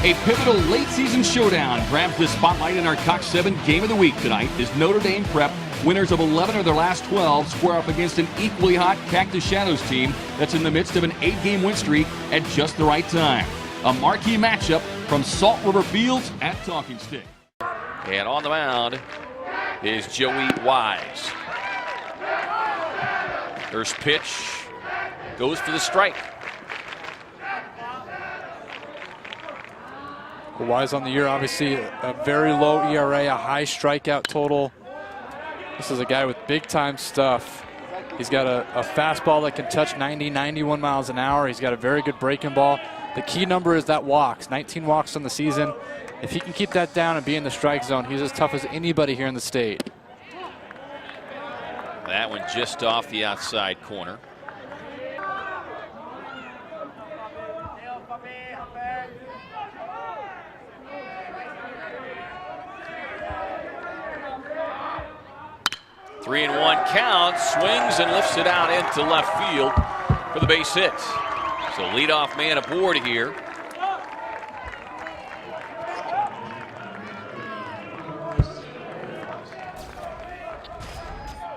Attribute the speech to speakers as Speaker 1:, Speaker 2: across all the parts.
Speaker 1: A pivotal late-season showdown grabs the spotlight in our Cox 7 Game of the Week tonight as Notre Dame Prep, winners of 11 of their last 12, square up against an equally hot Cactus Shadows team that's in the midst of an 8-game win streak at just the right time. A marquee matchup from Salt River Fields at Talking Stick.
Speaker 2: And on the mound is Joey Wise. First pitch goes for the strike.
Speaker 3: Wise on the year, obviously a very low ERA, a high strikeout total. This is a guy with big-time stuff. He's got a fastball that can touch 90, 91 miles an hour. He's got a very good breaking ball. The key number is that walks, 19 walks on the season. If he can keep that down and be in the strike zone, he's as tough as anybody here in the state.
Speaker 2: That one just off the outside corner. Three and one count, swings and lifts it out into left field for the base hit. So leadoff man aboard here.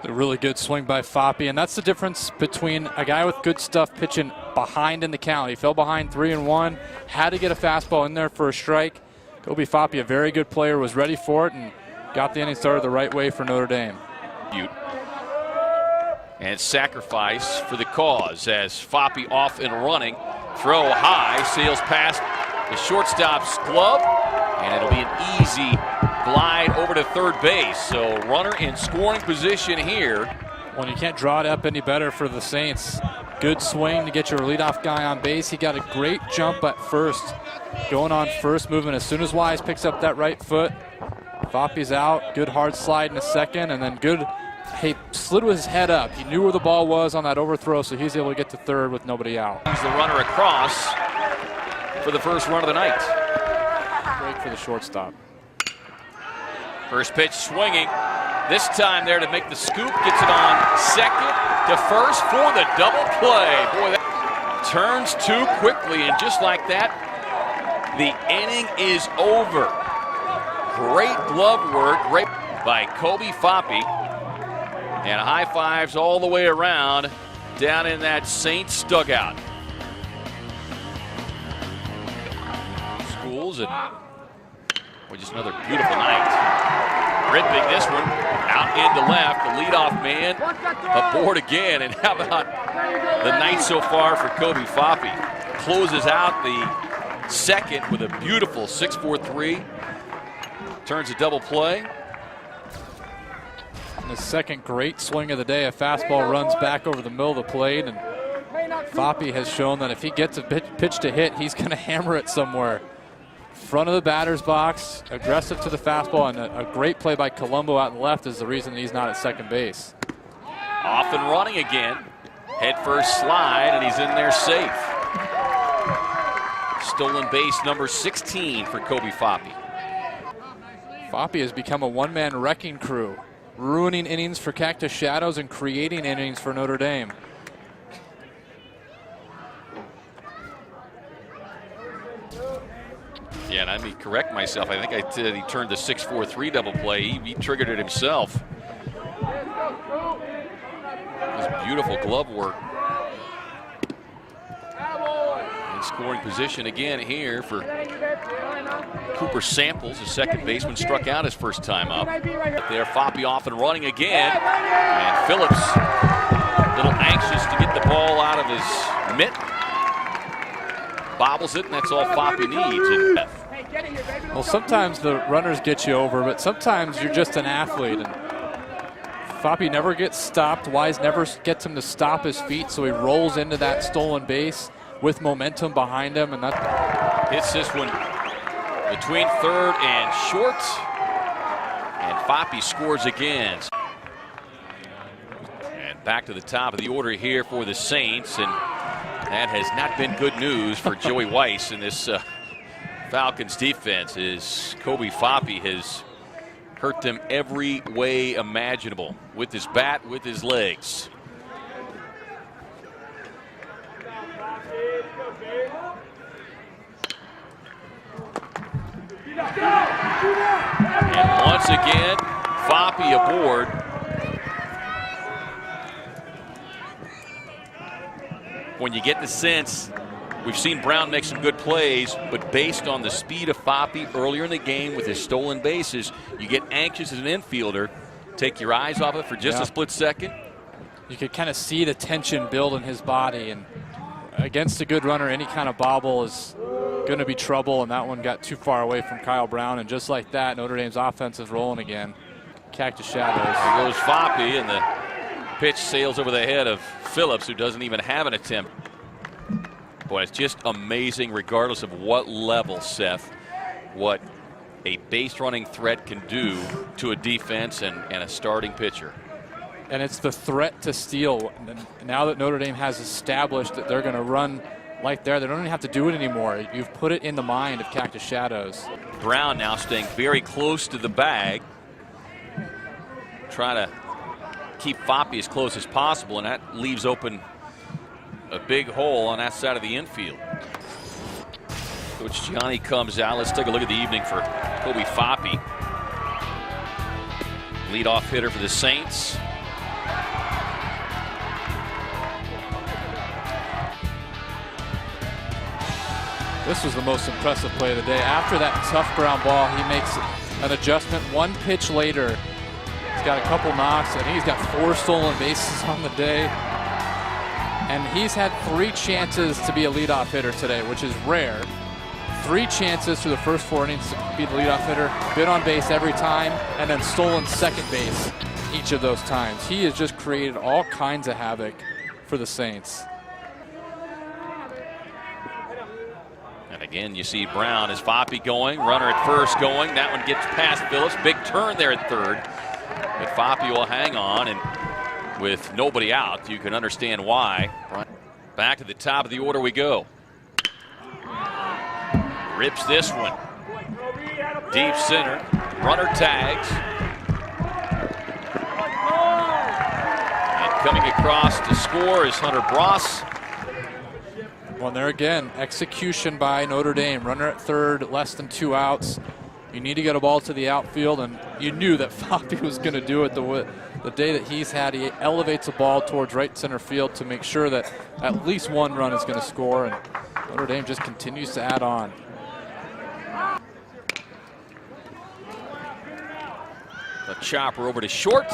Speaker 3: A really good swing by Foppe, and that's the difference between a guy with good stuff pitching behind in the count. He fell behind 3-1, had to get a fastball in there for a strike. Kobe Foppe, a very good player, was ready for it and got the inning started the right way for Notre Dame.
Speaker 2: And sacrifice for the cause as Foppe off and running. Throw high, sails past the shortstop's glove, and it'll be an easy glide over to third base. So runner in scoring position here.
Speaker 3: Well, you can't draw it up any better for the Saints. Good swing to get your leadoff guy on base. He got a great jump at first. Going on first, moving as soon as Wise picks up that right foot. Foppe's out. Good hard slide in a second, and then good. He slid with his head up. He knew where the ball was on that overthrow, so he's able to get to third with nobody out.
Speaker 2: He's the runner across for the first run of the night.
Speaker 3: Break for the shortstop.
Speaker 2: First pitch swinging. This time there to make the scoop. Gets it on second to first for the double play. Boy, that turns too quickly, and just like that, the inning is over. Great glove work, great by Kobe Foppe. And high fives all the way around down in that Saints dugout. Schools and just another beautiful night. Ripping this one out into left. The leadoff man aboard again. And how about the night so far for Kobe Foppe? Closes out the second with a beautiful 6-4-3. Turns a double play.
Speaker 3: The second great swing of the day. A fastball runs back over the middle of the plate, and Foppe has shown that if he gets a pitch to hit, he's going to hammer it somewhere. Front of the batter's box, aggressive to the fastball, and a great play by Colombo out in left is the reason he's not at second base.
Speaker 2: Off and running again. Head first slide, and he's in there safe. Stolen base number 16 for Kobe Foppe.
Speaker 3: Foppe has become a one-man wrecking crew, ruining innings for Cactus Shadows and creating innings for Notre Dame.
Speaker 2: Yeah, and I may correct myself. I think I said he turned the 6-4-3 double play. He triggered it himself. This beautiful glove work. In scoring position again here for Cooper Samples, the second baseman, struck out his first time up. There, Foppe off and running again. And Phillips, a little anxious to get the ball out of his mitt. Bobbles it, and that's all Foppe needs.
Speaker 3: Well, sometimes the runners get you over, but sometimes you're just an athlete. And Foppe never gets stopped. Wise never gets him to stop his feet, so he rolls into that stolen base with momentum behind him, and that
Speaker 2: hits this one between third and short, and Foppe scores again. And back to the top of the order here for the Saints, and that has not been good news for Joey Weiss in this Falcons defense. Is Kobe Foppe has hurt them every way imaginable, with his bat, with his legs. And once again, Foppe aboard. When you get the sense, we've seen Brown make some good plays, but based on the speed of Foppe earlier in the game with his stolen bases, you get anxious as an infielder. Take your eyes off it for just a split second.
Speaker 3: You could kind of see the tension build in his body, and against a good runner, any kind of bobble is going to be trouble, and that one got too far away from Kyle Brown, and just like that, Notre Dame's offense is rolling again. Cactus Shadows.
Speaker 2: There goes Foppe, and the pitch sails over the head of Phillips, who doesn't even have an attempt. Boy, it's just amazing, regardless of what level, Seth, what a base running threat can do to a defense and a starting pitcher.
Speaker 3: And it's the threat to steal. Now that Notre Dame has established that they're going to run like they don't even have to do it anymore. You've put it in the mind of Cactus Shadows.
Speaker 2: Brown now staying very close to the bag. Trying to keep Foppe as close as possible, and that leaves open a big hole on that side of the infield. Coach Gianni comes out. Let's take a look at the evening for Kobe Foppe. Leadoff hitter for the Saints.
Speaker 3: This was the most impressive play of the day. After that tough ground ball, he makes an adjustment. One pitch later, he's got a couple knocks. I think he's got 4 stolen bases on the day. And he's had 3 chances to be a leadoff hitter today, which is rare. 3 chances through the first 4 innings to be the leadoff hitter. Been on base every time, and then stolen second base each of those times. He has just created all kinds of havoc for the Saints.
Speaker 2: And again, you see Brown as Foppe going, runner at first going. That one gets past Phillips. Big turn there at third. But Foppe will hang on, and with nobody out, you can understand why. Back to the top of the order we go. Rips this one. Deep center. Runner tags. And coming across to score is Hunter Bross.
Speaker 3: Well, there again, execution by Notre Dame. Runner at third, less than 2 outs. You need to get a ball to the outfield, and you knew that Foppe was going to do it the day that he's had. He elevates a ball towards right center field to make sure that at least 1 run is going to score, and Notre Dame just continues to add on.
Speaker 2: The chopper over to short.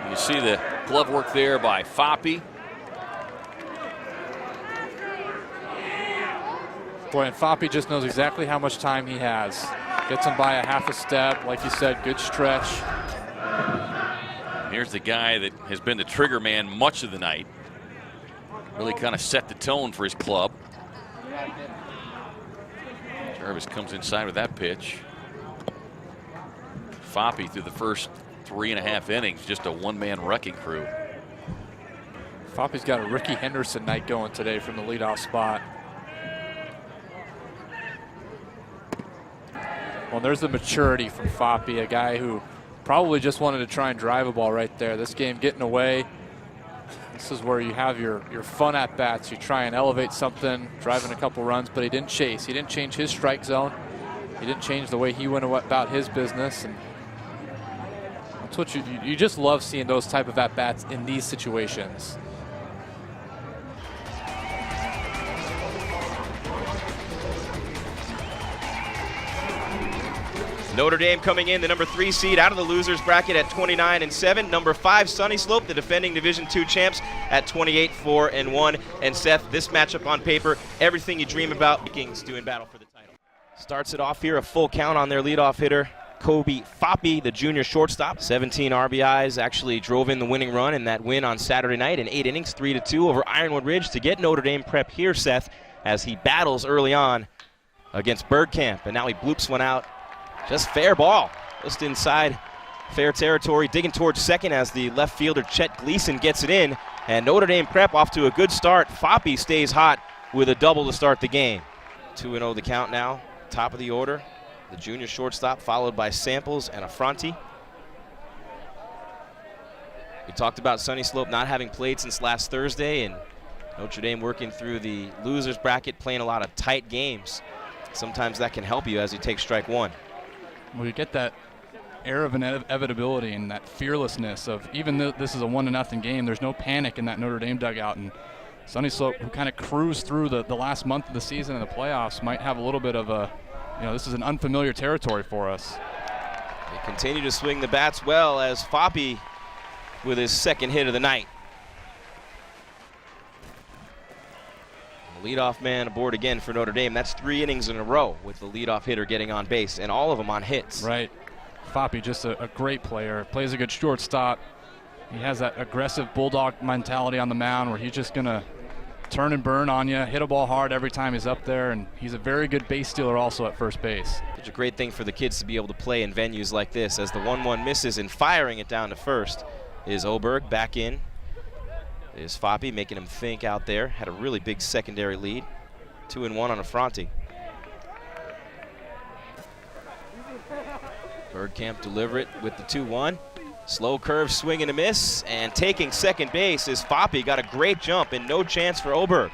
Speaker 2: You see the glove work there by Foppe.
Speaker 3: Boy, and Foppe just knows exactly how much time he has. Gets him by a half a step. Like you said, good stretch.
Speaker 2: Here's the guy that has been the trigger man much of the night. Really kind of set the tone for his club. Jarvis comes inside with that pitch. Foppe through the first 3.5 innings, just a one-man wrecking crew.
Speaker 3: Foppe's got a Ricky Henderson night going today from the leadoff spot. Well, there's the maturity from Foppe, a guy who probably just wanted to try and drive a ball right there. This game getting away. This is where you have your fun at-bats. You try and elevate something, driving a couple runs, but he didn't chase. He didn't change his strike zone. He didn't change the way he went about his business. And that's what you just love seeing those type of at-bats in these situations.
Speaker 4: Notre Dame coming in the number 3 seed out of the losers bracket at 29-7. Number 5, Sunny Slope, the defending Division II champs at 28-4-1. And Seth, this matchup on paper, everything you dream about. Vikings doing battle for the title. Starts it off here, a full count on their leadoff hitter, Kobe Foppe, the junior shortstop. 17 RBIs, actually drove in the winning run in that win on Saturday night in 8 innings, 3-2 over Ironwood Ridge to get Notre Dame prep here, Seth, as he battles early on against Bergkamp. And now he bloops one out. Just fair ball, just inside fair territory, digging towards second as the left fielder Chet Gleason gets it in. And Notre Dame prep off to a good start. Foppe stays hot with a double to start the game. 2-0 the count now, top of the order. The junior shortstop followed by Samples and Affronti. We talked about Sunny Slope not having played since last Thursday, and Notre Dame working through the losers bracket, playing a lot of tight games. sometimes that can help you as you take strike one.
Speaker 3: Well, you get that air of inevitability and that fearlessness of, even though this is a 1-0 game, there's no panic in that Notre Dame dugout. And Sunny Slope, who kind of cruised through the last month of the season and the playoffs, might have a little bit of a, this is an unfamiliar territory for us.
Speaker 4: They continue to swing the bats well as Foppe with his second hit of the night. The leadoff man aboard again for Notre Dame. That's 3 innings in a row with the leadoff hitter getting on base, and all of them on hits.
Speaker 3: Right. Foppe, just a great player, plays a good shortstop. He has that aggressive bulldog mentality on the mound where he's just going to turn and burn on you, hit a ball hard every time he's up there, and he's a very good base stealer also at first base.
Speaker 4: It's a great thing for the kids to be able to play in venues like this, as the 1-1 misses, and firing it down to first is Oberg. Back in is Foppe, making him think out there. Had a really big secondary lead. 2-1 on Affronti. Bergkamp deliver it with the 2-1. Slow curve, swing and a miss, and taking second base is Foppe. Got a great jump and no chance for Oberg.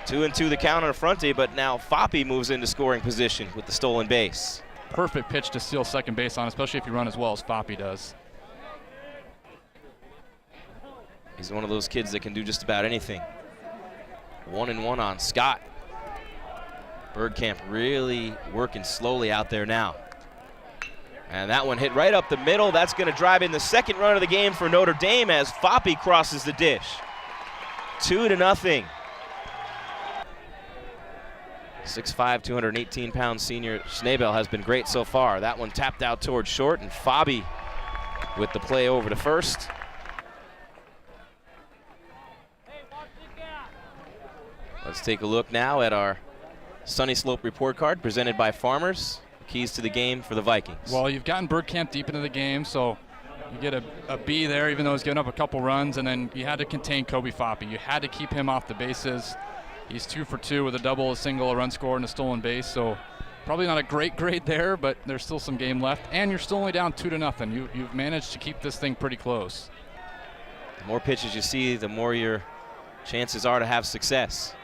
Speaker 4: 2-2 the count on Affronti, but now Foppe moves into scoring position with the stolen base.
Speaker 3: Perfect pitch to steal second base on, especially if you run as well as Foppe does.
Speaker 4: He's one of those kids that can do just about anything. 1-1 on Scott. Bergkamp really working slowly out there now. And that one hit right up the middle. That's going to drive in the second run of the game for Notre Dame as Foppe crosses the dish. 2-0. 6'5", 218-pound senior Schnabel has been great so far. That one tapped out towards short, and Foppe with the play over to first. Let's take a look now at our Sunny Slope report card presented by Farmers. Keys to the game for the Vikings.
Speaker 3: Well, you've gotten Bergkamp deep into the game, so you get a B there, even though he's given up a couple runs, and then you had to contain Kobe Foppe. You had to keep him off the bases. He's 2 for 2 with a double, a single, a run scored, and a stolen base, so probably not a great grade there, but there's still some game left, and you're still only down 2-0. You've managed to keep this thing pretty close.
Speaker 4: The more pitches you see, the more your chances are to have success.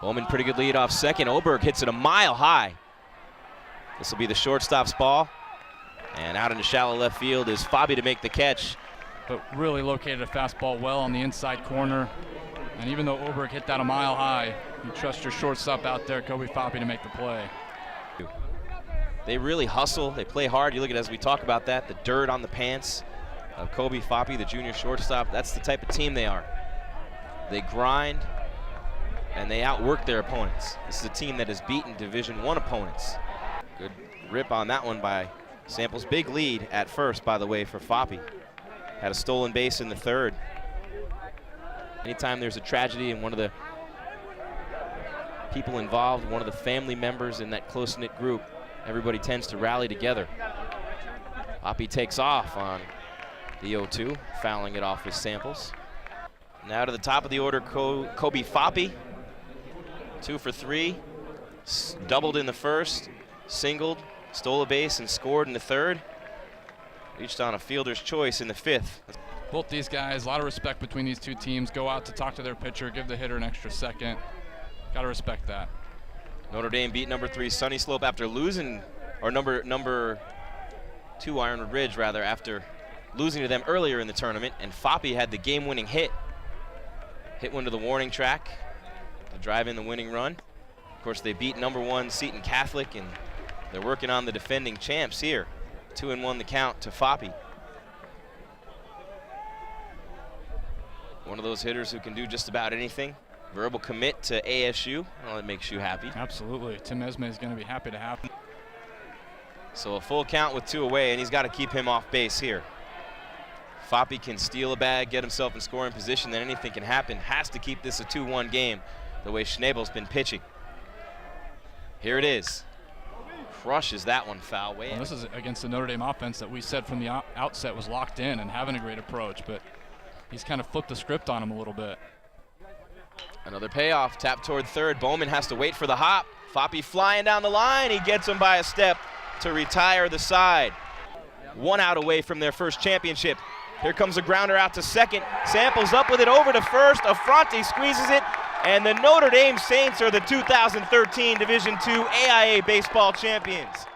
Speaker 4: Bowman, pretty good lead off second. Oberg hits it a mile high. This will be the shortstop's ball. And out into shallow left field is Foppe to make the catch.
Speaker 3: But really located a fastball well on the inside corner. And even though Oberg hit that a mile high, you trust your shortstop out there, Kobe Foppe, to make the play.
Speaker 4: They really hustle. They play hard. You look at it as we talk about that, the dirt on the pants of Kobe Foppe, the junior shortstop. That's the type of team they are. They grind, and they outwork their opponents. This is a team that has beaten Division I opponents. Good rip on that one by Samples. Big lead at first, by the way, for Foppe. Had a stolen base in the third. Anytime there's a tragedy and one of the people involved, one of the family members in that close-knit group, everybody tends to rally together. Foppe takes off on the 0-2, fouling it off with Samples. Now to the top of the order, Kobe Foppe. 2 for 3, doubled in the first, singled, stole a base, and scored in the third. Reached on a fielder's choice in the fifth.
Speaker 3: Both these guys, a lot of respect between these two teams. Go out to talk to their pitcher, give the hitter an extra second. Got to respect that.
Speaker 4: Notre Dame beat number 3 Sunny Slope after losing, or number 2 Ironwood Ridge rather, after losing to them earlier in the tournament. And Foppe had the game-winning hit. Hit one to the warning track to drive in the winning run. Of course, they beat number 1 Seton Catholic, and they're working on the defending champs here. 2-1 the count to Foppe. One of those hitters who can do just about anything. Verbal commit to ASU. Well, that makes you happy.
Speaker 3: Absolutely. Tim Esme is going to be happy to have him.
Speaker 4: So a full count with 2 away, and he's got to keep him off base here. Foppe can steal a bag, get himself in scoring position, then anything can happen. Has to keep this a 2-1 game the way Schnabel's been pitching. Here it is. Crushes that one foul way.
Speaker 3: Well, this is against the Notre Dame offense that we said from the outset was locked in and having a great approach, but he's kind of flipped the script on him a little bit.
Speaker 4: Another payoff, tap toward third. Bowman has to wait for the hop. Foppe flying down the line. He gets him by a step to retire the side. 1 out away from their first championship. Here comes a grounder out to second. Samples up with it over to first. Affronti squeezes it And the Notre Dame Saints are the 2013 Division II AIA baseball champions.